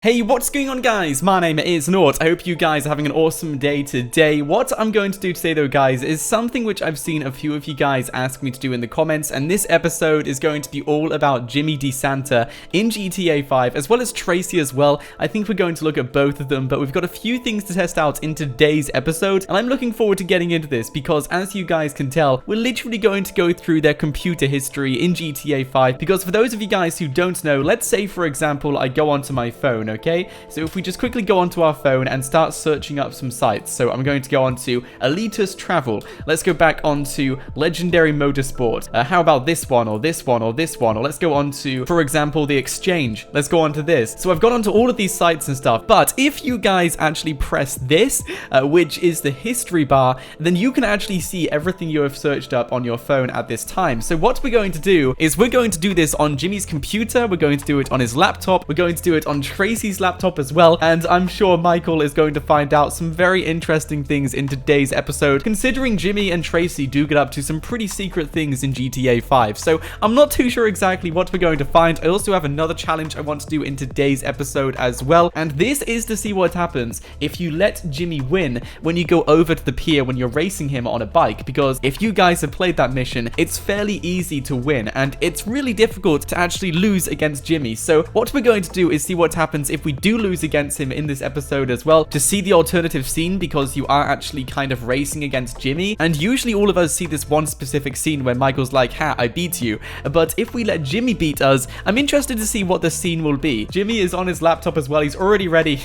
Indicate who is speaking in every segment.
Speaker 1: Hey, what's going on, guys? My name is Nort. I hope you guys are having an awesome day today. What I'm going to do today, though, guys, is something which I've seen a few of you guys ask me to do in the comments, and this episode is going to be all about Jimmy DeSanta in GTA 5, as well as Tracy as well. I think we're going to look at both of them, but we've got a few things to test out in today's episode, and I'm looking forward to getting into this, because as you guys can tell, we're literally going to go through their computer history in GTA 5, because for those of you guys who don't know, let's say, for example, I go onto my phone, okay? So if we just quickly go onto our phone and start searching up some sites. So I'm going to go onto Elitist Travel. Let's go back onto Legendary Motorsport. How about this one, or this one, or this one? Or let's go on to, for example, The Exchange. Let's go on to this. So I've got onto all of these sites and stuff. But if you guys actually press this, which is the history bar, then you can actually see everything you have searched up on your phone at this time. So what we're going to do is we're going to do this on Jimmy's computer. We're going to do it on his laptop. We're going to do it on Tracy's laptop as well, and I'm sure Michael is going to find out some very interesting things in today's episode, considering Jimmy and Tracy do get up to some pretty secret things in GTA 5. So I'm not too sure exactly what we're going to find. I also have another challenge I want to do in today's episode as well, and this is to see what happens if you let Jimmy win when you go over to the pier when you're racing him on a bike, because if you guys have played that mission, it's fairly easy to win, and it's really difficult to actually lose against Jimmy. So what we're going to do is see what happens if we do lose against him in this episode as well, to see the alternative scene, because you are actually kind of racing against Jimmy, and usually all of us see this one specific scene where Michael's like, ha, I beat you. But if we let Jimmy beat us, I'm interested to see what the scene will be. Jimmy is on his laptop as well. He's already ready.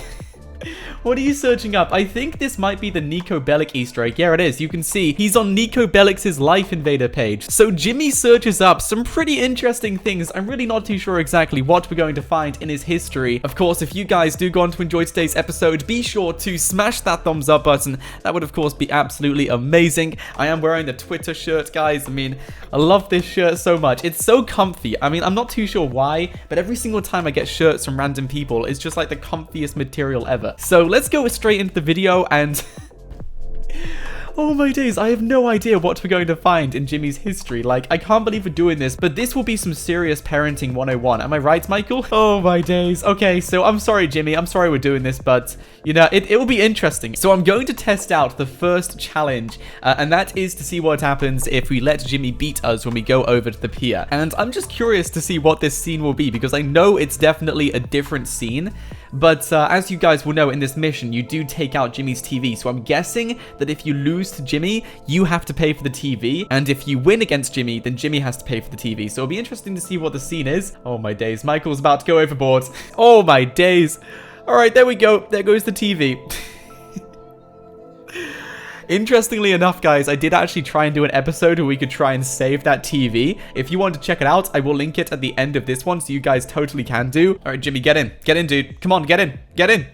Speaker 1: What are you searching up? I think this might be the Niko Bellic Easter egg. Yeah, it is. You can see he's on Niko Bellic's Life Invader page. So Jimmy searches up some pretty interesting things. I'm really not too sure exactly what we're going to find in his history. Of course, if you guys do go on to enjoy today's episode, be sure to smash that thumbs up button. That would, of course, be absolutely amazing. I am wearing the Twitter shirt, guys. I mean, I love this shirt so much. It's so comfy. I mean, I'm not too sure why, but every single time I get shirts from random people, it's just like the comfiest material ever. So let's go straight into the video and... Oh my days, I have no idea what we're going to find in Jimmy's history. Like, I can't believe we're doing this, but this will be some serious parenting 101. Am I right, Michael? Oh my days. Okay, so I'm sorry, Jimmy. I'm sorry we're doing this, but, you know, it will be interesting. So I'm going to test out the first challenge, and that is to see what happens if we let Jimmy beat us when we go over to the pier. And I'm just curious to see what this scene will be, because I know it's definitely a different scene. But as you guys will know, in this mission, you do take out Jimmy's TV. So I'm guessing that if you lose to Jimmy, you have to pay for the TV. And if you win against Jimmy, then Jimmy has to pay for the TV. So it'll be interesting to see what the scene is. Oh my days. Michael's about to go overboard. Oh my days. All right, there we go. There goes the TV. Interestingly enough, guys, I did actually try and do an episode where we could try and save that TV. If you want to check it out, I will link it at the end of this one, so you guys totally can do. All right, Jimmy, get in. Get in, dude. Come on, get in. Get in.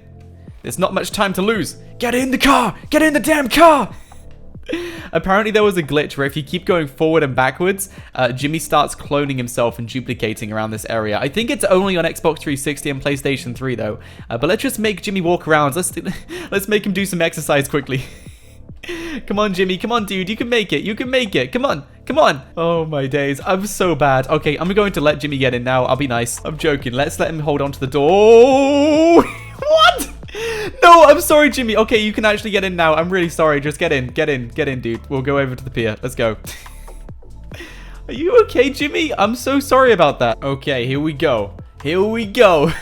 Speaker 1: There's not much time to lose. Get in the car. Get in the damn car. Apparently, there was a glitch where if you keep going forward and backwards, Jimmy starts cloning himself and duplicating around this area. I think it's only on Xbox 360 and PlayStation 3, though. But let's just make Jimmy walk around. Let's make him do some exercise quickly. Come on, Jimmy. Come on, dude. You can make it. You can make it. Come on. Come on. Oh, my days. I'm so bad. Okay, I'm going to let Jimmy get in now. I'll be nice. I'm joking. Let's let him hold on to the door. What? No, I'm sorry, Jimmy. Okay, you can actually get in now. I'm really sorry. Just get in. Get in. Get in, dude. We'll go over to the pier. Let's go. Are you okay, Jimmy? I'm so sorry about that. Okay, here we go. Here we go.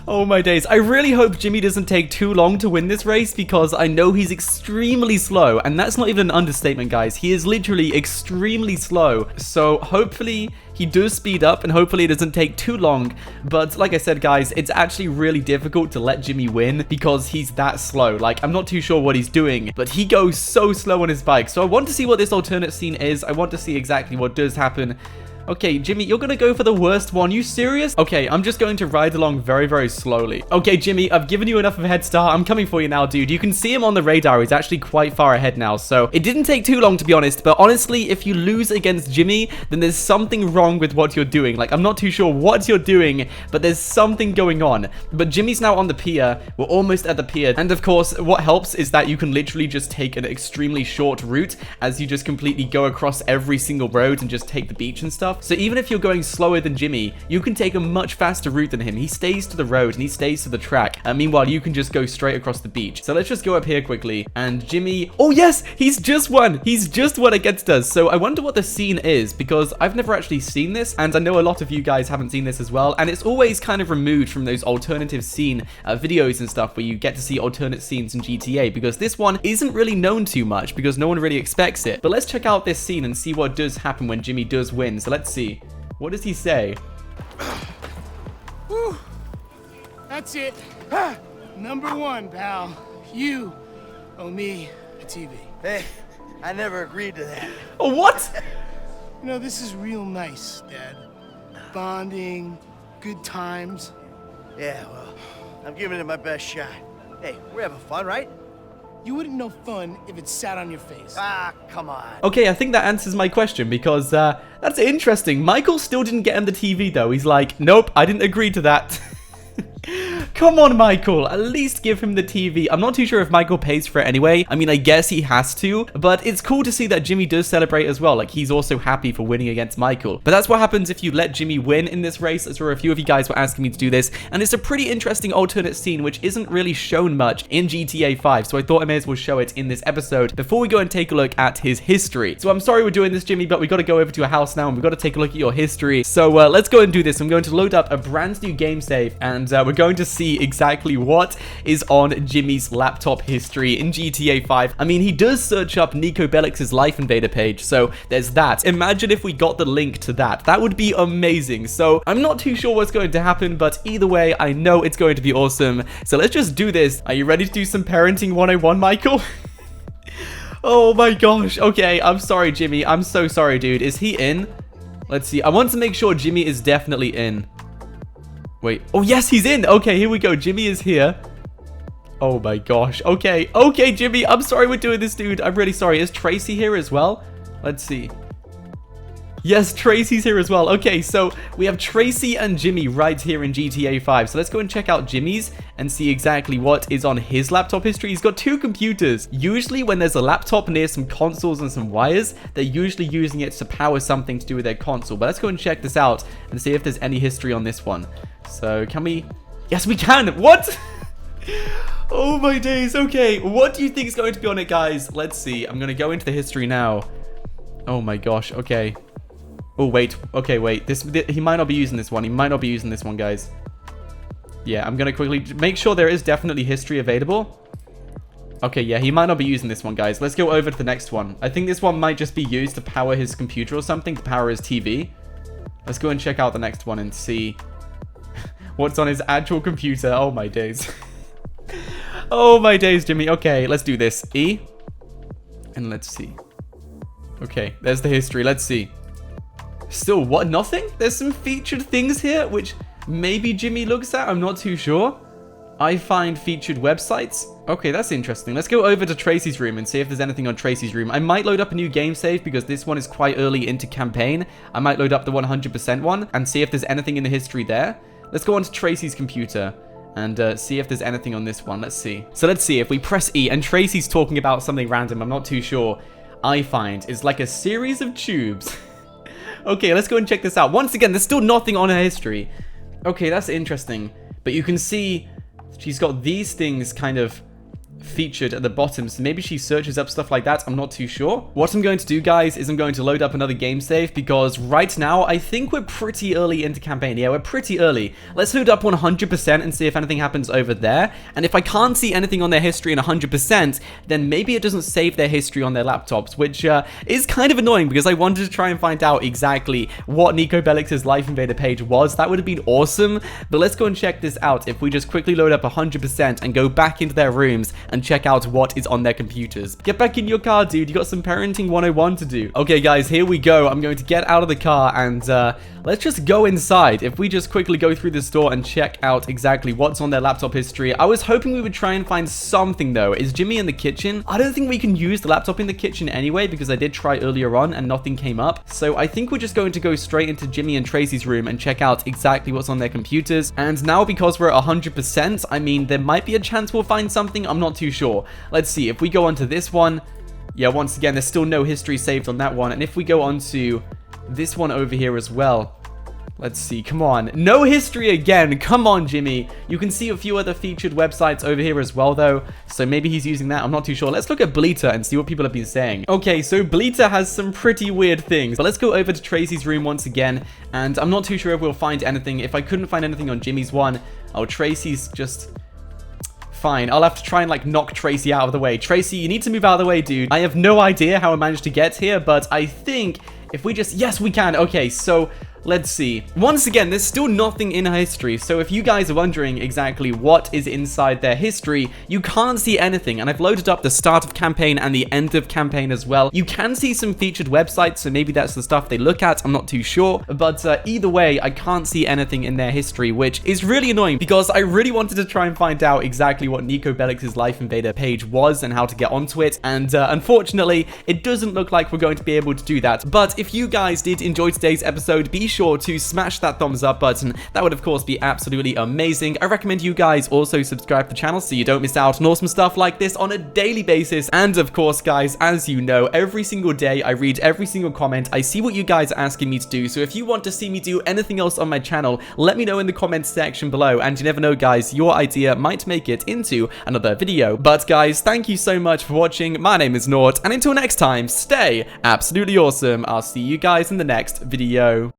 Speaker 1: Oh my days. I really hope Jimmy doesn't take too long to win this race, because I know he's extremely slow, and that's not even an understatement, guys. He is literally extremely slow. So hopefully he does speed up, and hopefully it doesn't take too long. But like I said, guys, it's actually really difficult to let Jimmy win because he's that slow. Like, I'm not too sure what he's doing, but he goes so slow on his bike. So I want to see what this alternate scene is. I want to see exactly what does happen. Okay, Jimmy, you're gonna go for the worst one. You serious? Okay, I'm just going to ride along very, very slowly. Okay, Jimmy, I've given you enough of a head start. I'm coming for you now, dude. You can see him on the radar. He's actually quite far ahead now, so it didn't take too long, to be honest. But honestly, if you lose against Jimmy, then there's something wrong with what you're doing. Like, I'm not too sure what you're doing, but there's something going on. But Jimmy's now on the pier. We're almost at the pier. And of course, what helps is that you can literally just take an extremely short route as you just completely go across every single road and just take the beach and stuff. stuff. So even if you're going slower than Jimmy, you can take a much faster route than him. He stays to the road and he stays to the track. And meanwhile, you can just go straight across the beach. So let's just go up here quickly. And Jimmy, oh yes, he's just won. He's just won against us. So I wonder what the scene is, because I've never actually seen this. And I know a lot of you guys haven't seen this as well. And it's always kind of removed from those alternative scene videos and stuff where you get to see alternate scenes in GTA, because this one isn't really known too much because no one really expects it. But let's check out this scene and see what does happen when Jimmy does win. So let's see. What does he say?
Speaker 2: Whew. That's it. Number one, pal. You owe me a TV.
Speaker 3: Hey, I never agreed to that.
Speaker 1: Oh, what?
Speaker 2: You know, this is real nice, Dad. Bonding, good times.
Speaker 3: Yeah, well, I'm giving it my best shot. Hey, we're having fun, right?
Speaker 2: You wouldn't know fun if it sat on your face.
Speaker 3: Ah, come on.
Speaker 1: Okay, I think that answers my question, because that's interesting. Michael still didn't get him the TV, though. He's like, nope, I didn't agree to that. Come on, Michael. At least give him the TV. I'm not too sure if Michael pays for it anyway. I mean, I guess he has to, but it's cool to see that Jimmy does celebrate as well. Like, he's also happy for winning against Michael. But that's what happens if you let Jimmy win in this race. That's where a few of you guys were asking me to do this, and it's a pretty interesting alternate scene which isn't really shown much in GTA 5, so I thought I may as well show it in this episode before we go and take a look at his history. So I'm sorry we're doing this, Jimmy, but we got to go over to your house now, and we've got to take a look at your history. So let's go and do this. I'm going to load up a brand new game save, and we're going to see exactly what is on Jimmy's laptop history in GTA 5. I mean, he does search up Niko Bellix's Life Invader page, so there's that. Imagine if we got the link to that. That would be amazing. So I'm not too sure what's going to happen, but either way, I know it's going to be awesome. So let's just do this. Are you ready to do some parenting 101, Michael? Oh my gosh. Okay, I'm sorry, Jimmy. I'm so sorry, dude. Is he in? Let's see. I want to make sure Jimmy is definitely in. Wait. Oh, yes, he's in. Okay, here we go. Jimmy is here. Oh, my gosh. Okay. Okay, Jimmy. I'm sorry we're doing this, dude. I'm really sorry. Is Tracy here as well? Let's see. Yes, Tracy's here as well. Okay, so we have Tracy and Jimmy right here in GTA 5. So let's go and check out Jimmy's and see exactly what is on his laptop history. He's got 2 computers. Usually when there's a laptop near some consoles and some wires, they're usually using it to power something to do with their console. But let's go and check this out and see if there's any history on this one. So can we? Yes, we can. What? Oh my days. Okay, what do you think is going to be on it, guys? Let's see. I'm going to go into the history now. Oh my gosh. Okay. Oh, wait. Okay, wait. He might not be using this one. He might not be using this one, guys. Yeah, I'm going to quickly make sure there is definitely history available. Okay, yeah, he might not be using this one, guys. Let's go over to the next one. I think this one might just be used to power his computer or something, to power his TV. Let's go and check out the next one and see what's on his actual computer. Oh, my days. Oh, my days, Jimmy. Okay, let's do this. E. And let's see. Okay, there's the history. Let's see. Still, what? Nothing? There's some featured things here, which maybe Jimmy looks at. I'm not too sure. I find featured websites. Okay, that's interesting. Let's go over to Tracy's room and see if there's anything on Tracy's room. I might load up a new game save because this one is quite early into campaign. I might load up the 100% one and see if there's anything in the history there. Let's go on to Tracy's computer and see if there's anything on this one. Let's see. So let's see if we press E and Tracy's talking about something random. I'm not too sure. I find it's like a series of tubes. Okay, let's go and check this out. Once again, there's still nothing on her history. Okay, that's interesting. But you can see she's got these things kind of featured at the bottom, so maybe she searches up stuff like that. I'm not too sure. What I'm going to do, guys, is I'm going to load up another game save because right now I think we're pretty early into campaign. Yeah, we're pretty early. Let's load up 100% and see if anything happens over there. And if I can't see anything on their history in 100%, then maybe it doesn't save their history on their laptops, which is kind of annoying because I wanted to try and find out exactly what Niko Bellix's Life Invader page was. That would have been awesome. But let's go and check this out. If we just quickly load up 100% and go back into their rooms and check out what is on their computers. Get back in your car, dude. You got some parenting 101 to do. Okay, guys, here we go. I'm going to get out of the car and let's just go inside. If we just quickly go through this door and check out exactly what's on their laptop history. I was hoping we would try and find something, though. Is Jimmy in the kitchen? I don't think we can use the laptop in the kitchen anyway because I did try earlier on and nothing came up. So I think we're just going to go straight into Jimmy and Tracy's room and check out exactly what's on their computers. And now because we're at 100%, I mean, there might be a chance we'll find something. I'm not too sure. Let's see. If we go onto this one, yeah, once again, there's still no history saved on that one. And if we go on to this one over here as well. Let's see, come on. No history again. Come on, Jimmy. You can see a few other featured websites over here as well, though. So maybe he's using that. I'm not too sure. Let's look at Bleeter and see what people have been saying. Okay, so Bleeter has some pretty weird things. But let's go over to Tracy's room once again. And I'm not too sure if we'll find anything. If I couldn't find anything on Jimmy's one, oh, Tracy's just... Fine, I'll have to try and, like, knock Tracy out of the way. Tracy, you need to move out of the way, dude. I have no idea how I managed to get here, but I think if we just... Yes, we can. Okay, so... Let's see. Once again, there's still nothing in her history, so if you guys are wondering exactly what is inside their history, you can't see anything, and I've loaded up the start of campaign and the end of campaign as well. You can see some featured websites, so maybe that's the stuff they look at, I'm not too sure, but either way, I can't see anything in their history, which is really annoying, because I really wanted to try and find out exactly what Niko Bellix's Life Invader page was and how to get onto it, and unfortunately, it doesn't look like we're going to be able to do that. But if you guys did enjoy today's episode, be sure to smash that thumbs up button. That would of course be absolutely amazing. I recommend you guys also subscribe to the channel so you don't miss out on awesome stuff like this on a daily basis. And of course, guys, as you know, every single day I read every single comment. I see what you guys are asking me to do, so if you want to see me do anything else on my channel, let me know in the comments section below. And you never know, guys, your idea might make it into another video. But guys, thank you so much for watching. My name is Nort, and until next time, stay absolutely awesome. I'll see you guys in the next video.